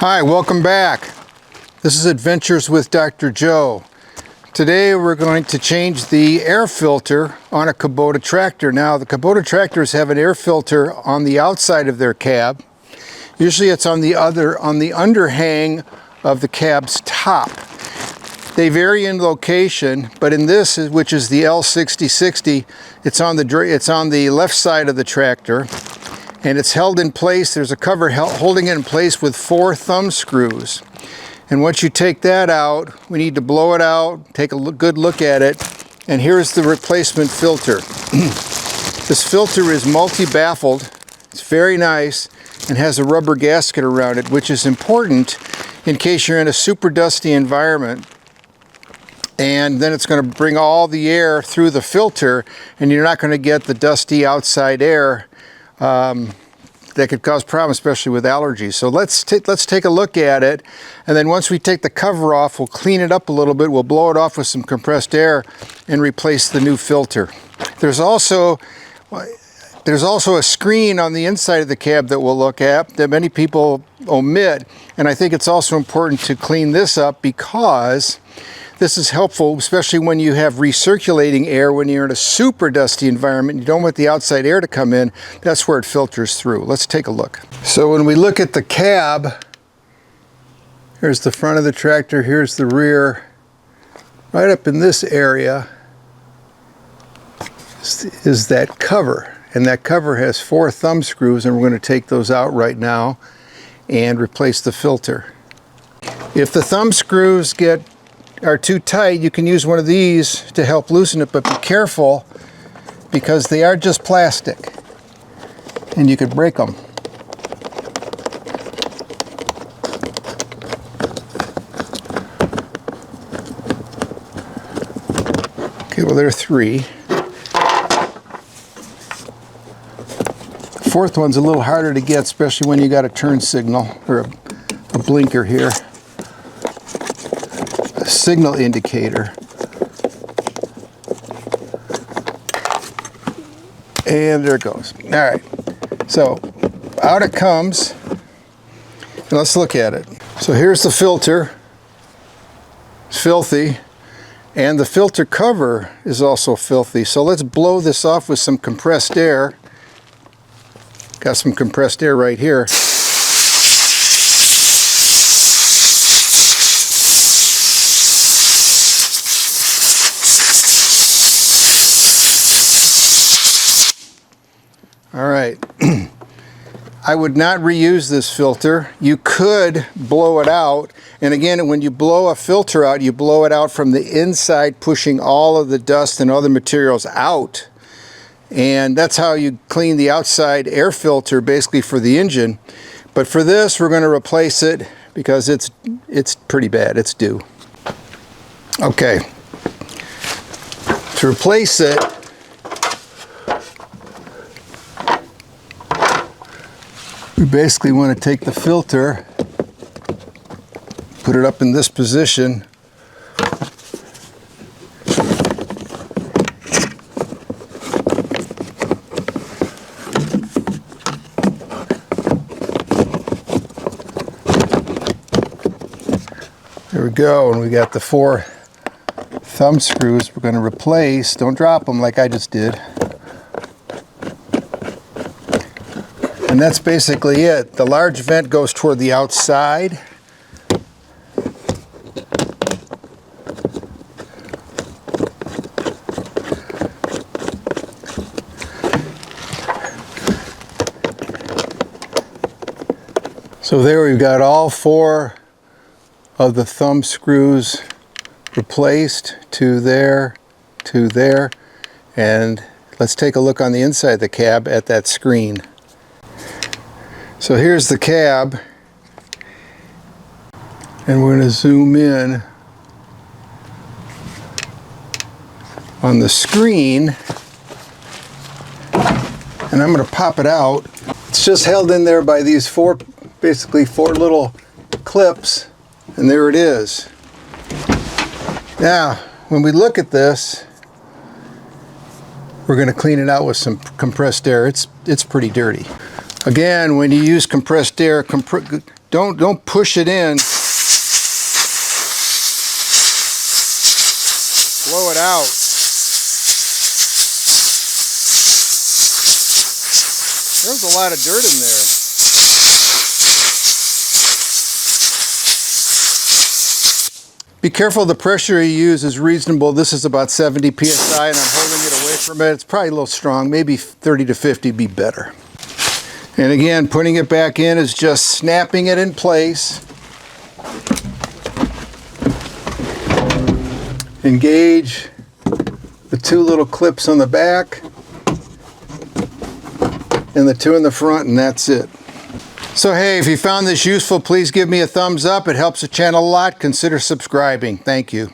Hi, welcome back. This is Adventures with Dr. Joe. Today we're going to change the air filter on a Kubota tractor. Now the Kubota tractors have an air filter on the outside of their cab. Usually it's on the underhang of the cab's top. They vary in location, but in this, which is the L6060, it's on the left side of the tractor. And it's held in place. There's a cover holding it in place with 4 thumb screws. And once you take that out, we need to blow it out, take a good look at it, and here's the replacement filter. This filter is multi-baffled. It's very nice and has a rubber gasket around it, which is important in case you're in a super dusty environment. And then it's going to bring all the air through the filter, and you're not going to get the dusty outside air that could cause problems, especially with allergies. So let's take a look at it, and then once we take the cover off, we'll clean it up a little bit. We'll blow it off with some compressed air and replace the new filter. There's also a screen on the inside of the cab that we'll look at that many people omit, and I think it's also important to clean this up because this is helpful, especially when you have recirculating air when you're in a super dusty environment. You don't want the outside air to come in. That's where it filters through. Let's take a look. So when we look at the cab, here's the front of the tractor, here's the rear. Right up in this area is that cover. And that cover has 4 thumb screws, and we're going to take those out right now and replace the filter. If the thumb screws are too tight, you can use one of these to help loosen it, but be careful because they are just plastic and you could break them. Okay, well, there are 3. The 4th one's a little harder to get, especially when you got a turn signal or a blinker here. Signal indicator. And there it goes. All right, so out it comes, and let's look at it. So here's the filter. It's filthy, and the filter cover is also filthy. So let's blow this off with some compressed air. Got some compressed air right here. All right, I would not reuse this filter. You could blow it out, and again, when you blow a filter out, you blow it out from the inside, pushing all of the dust and other materials out. And that's how you clean the outside air filter, basically for the engine. But for this, we're going to replace it because it's pretty bad. It's due. Okay, to replace it, we basically want to take the filter, put it up in this position, there we go, and we got the 4 thumb screws we're going to replace. Don't drop them like I just did. And that's basically it. The large vent goes toward the outside. So there we've got all 4 of the thumb screws replaced, 2 there, 2 there. And let's take a look on the inside of the cab at that screen. So here's the cab, and we're going to zoom in on the screen, and I'm going to pop it out. It's just held in there by these basically 4 little clips, and there it is. Now, when we look at this, we're going to clean it out with some compressed air. It's pretty dirty. Again, when you use compressed air, Don't push it in. Blow it out. There's a lot of dirt in there. Be careful the pressure you use is reasonable. This is about 70 psi and I'm holding it away from it. It's probably a little strong, maybe 30 to 50 be better. And again, putting it back in is just snapping it in place. Engage the two little clips on the back and the two in the front, and that's it. So hey, if you found this useful, please give me a thumbs up. It helps the channel a lot. Consider subscribing. Thank you.